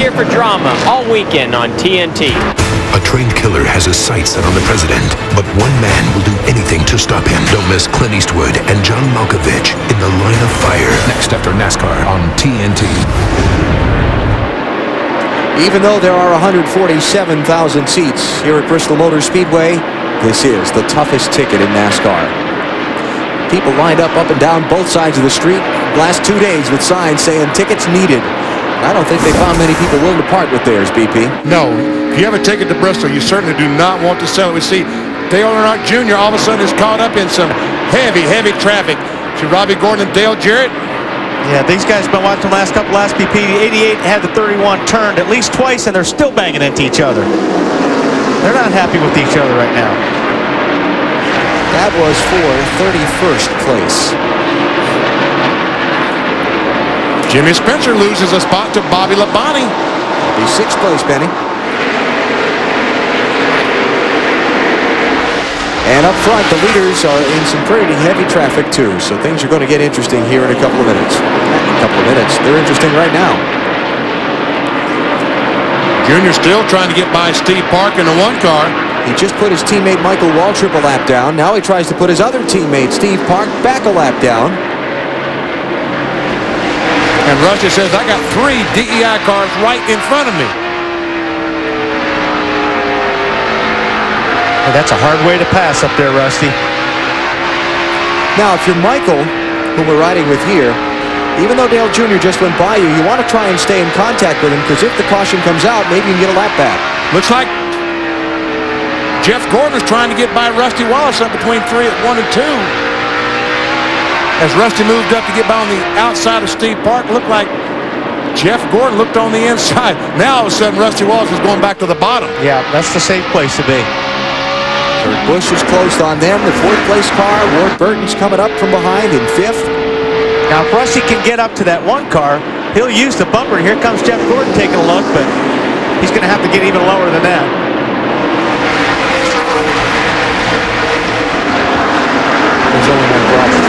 here for drama all weekend on TNT. A trained killer has his sights set on the president, but one man will do anything to stop him. Don't miss Clint Eastwood and John Malkovich in The Line of Fire. Next after NASCAR on TNT. Even though there are 147,000 seats here at Bristol Motor Speedway, this is the toughest ticket in NASCAR. People lined up and down both sides of the street the last 2 days with signs saying tickets needed. I don't think they found many people willing to part with theirs, BP. No. If you have a ticket to Bristol, you certainly do not want to sell it. We see Dale Earnhardt Jr. all of a sudden is caught up in some heavy traffic. See Robbie Gordon and Dale Jarrett. Yeah, these guys have been watching the last couple last BP. The 88 had the 31 turned at least twice, and they're still banging into each other. They're not happy with each other right now. That was for 31st place. Jimmy Spencer loses a spot to Bobby Labonte. That'll be 6th place, Benny. And up front, the leaders are in some pretty heavy traffic, too. So things are going to get interesting here in a couple of minutes. They're interesting right now. Junior still trying to get by Steve Park in the 1 car. He just put his teammate Michael Waltrip a lap down. Now he tries to put his other teammate Steve Park back a lap down. And Russia says, I got 3 DEI cars right in front of me. Hey, that's a hard way to pass up there, Rusty. Now, if you're Michael, who we're riding with here, even though Dale Jr. just went by you, you want to try and stay in contact with him, because if the caution comes out, maybe you can get a lap back. Looks like Jeff Gordon was trying to get by Rusty Wallace up between 1 and 2. As Rusty moved up to get by on the outside of Steve Park, looked like Jeff Gordon looked on the inside. Now all of a sudden Rusty Wallace is going back to the bottom. Yeah, that's the safe place to be. Kurt Busch is closed on them. The 4th place car, Ward Burton's coming up from behind in 5th. Now if Rusty can get up to that 1 car, he'll use the bumper. Here comes Jeff Gordon taking a look, but he's going to have to get even lower than that. There's only one problem.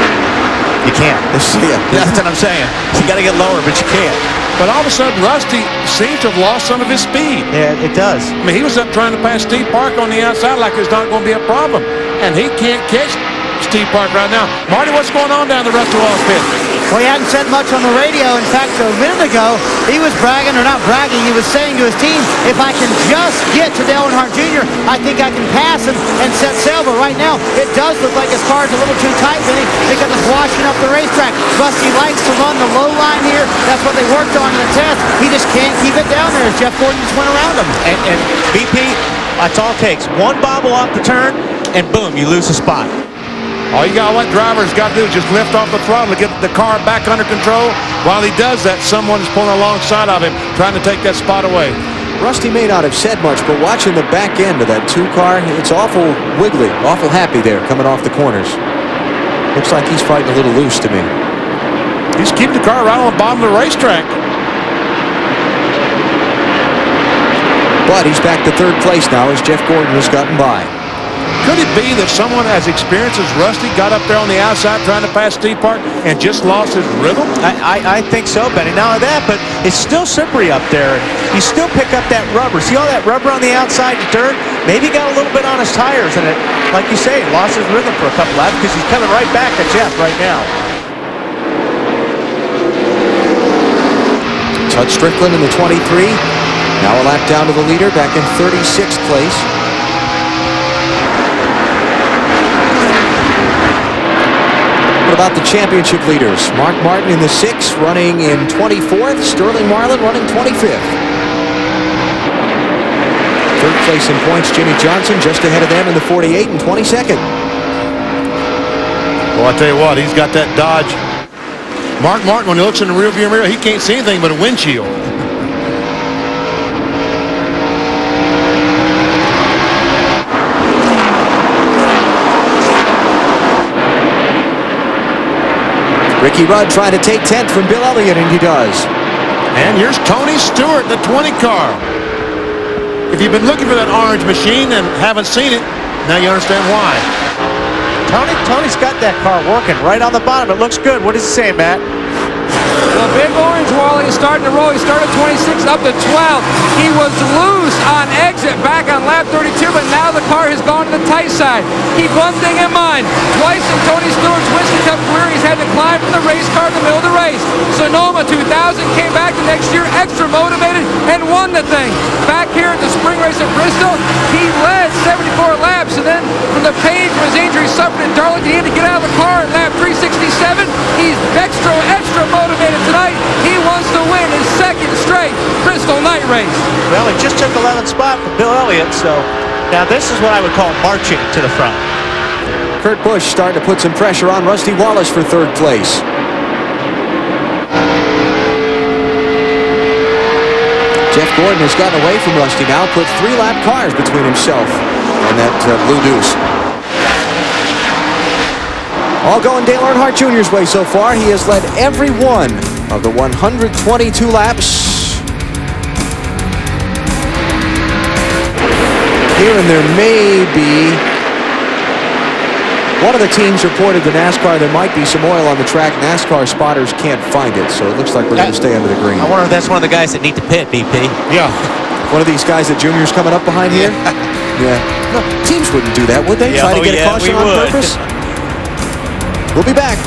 You can't. That's what I'm saying. You got to get lower, but you can't. But all of a sudden, Rusty seems to have lost some of his speed. Yeah, it does. I mean, he was up trying to pass Steve Park on the outside like it's not going to be a problem. And he can't catch Steve Park right now. Marty, what's going on down the Rusty Wallace pit? Well, he hadn't said much on the radio. In fact, a minute ago, he was bragging, or not bragging, he was saying to his team, if I can just get to Dale Earnhardt Jr., I think I can pass him and set sail. But right now, it does look like his car's a little too tight, Vinny, because it's washing up the racetrack. Rusty likes to run the low line here. That's what they worked on in the test. He just can't keep it down there as Jeff Gordon just went around him. And BP, that's all it takes. 1 bobble off the turn, and boom, you lose a spot. All you got, what driver's got to do is just lift off the throttle to get the car back under control. While he does that, someone is pulling alongside of him, trying to take that spot away. Rusty may not have said much, but watching the back end of that 2 car, it's awful wiggly, awful happy there coming off the corners. Looks like he's fighting a little loose to me. He's keeping the car right on the bottom of the racetrack. But he's back to 3rd place now as Jeff Gordon has gotten by. Could it be that someone as experienced as Rusty got up there on the outside trying to pass Steve Park and just lost his rhythm? I think so, Benny. Not only that, but it's still slippery up there. You still pick up that rubber. See all that rubber on the outside of the dirt? Maybe got a little bit on his tires, and it, like you say, lost his rhythm for a couple laps because he's coming right back at Jeff right now. Todd Strickland in the 23. Now a lap down to the leader, back in 36th place. What about the championship leaders? Mark Martin in the 6th, running in 24th. Sterling Marlin running 25th. 3rd place in points, Jimmy Johnson, just ahead of them in the 48 and 22nd. Well, I tell you what, he's got that Dodge. Mark Martin, when he looks in the rearview mirror, he can't see anything but a windshield. Ricky Rudd trying to take 10th from Bill Elliott, and he does. And here's Tony Stewart, the 20 car. If you've been looking for that orange machine and haven't seen it, now you understand why. Tony's got that car working right on the bottom. It looks good. What does it say, Matt? The Big Orange, Wally, is starting to roll. He started 26 up to 12. He was loose on exit back on lap 32, but now the car has gone to the tight side. Keep one thing in mind. Twice in Tony Stewart's Winston Cup career, he's had to climb from the race car in the middle of the race. Sonoma 2000 came back the next year extra motivated and won the thing. Back here at the spring race at Bristol, he led 74 laps, and then from the pain from his injury suffered in Darlington, he had to get out of the car at lap 367. He's extra motivated tonight. He wants to win his second straight Bristol night race. Well, he just took 11th spot from Bill Elliott, so now this is what I would call marching to the front. Kurt Busch starting to put some pressure on Rusty Wallace for third place. Jeff Gordon has gotten away from Rusty now, put 3-lap cars between himself and that Blue Deuce. All going Dale Earnhardt Jr.'s way so far. He has led every one of the 122 laps. Here and there may be one of the teams reported to NASCAR there might be some oil on the track. NASCAR spotters can't find it, so it looks like we're going to stay under the green. I wonder if that's one of the guys that need to pit, BP. Yeah. One of these guys that Junior's coming up behind here? Yeah. No, teams wouldn't do that, would they? Yeah, Try to get a caution on purpose? We'll be back.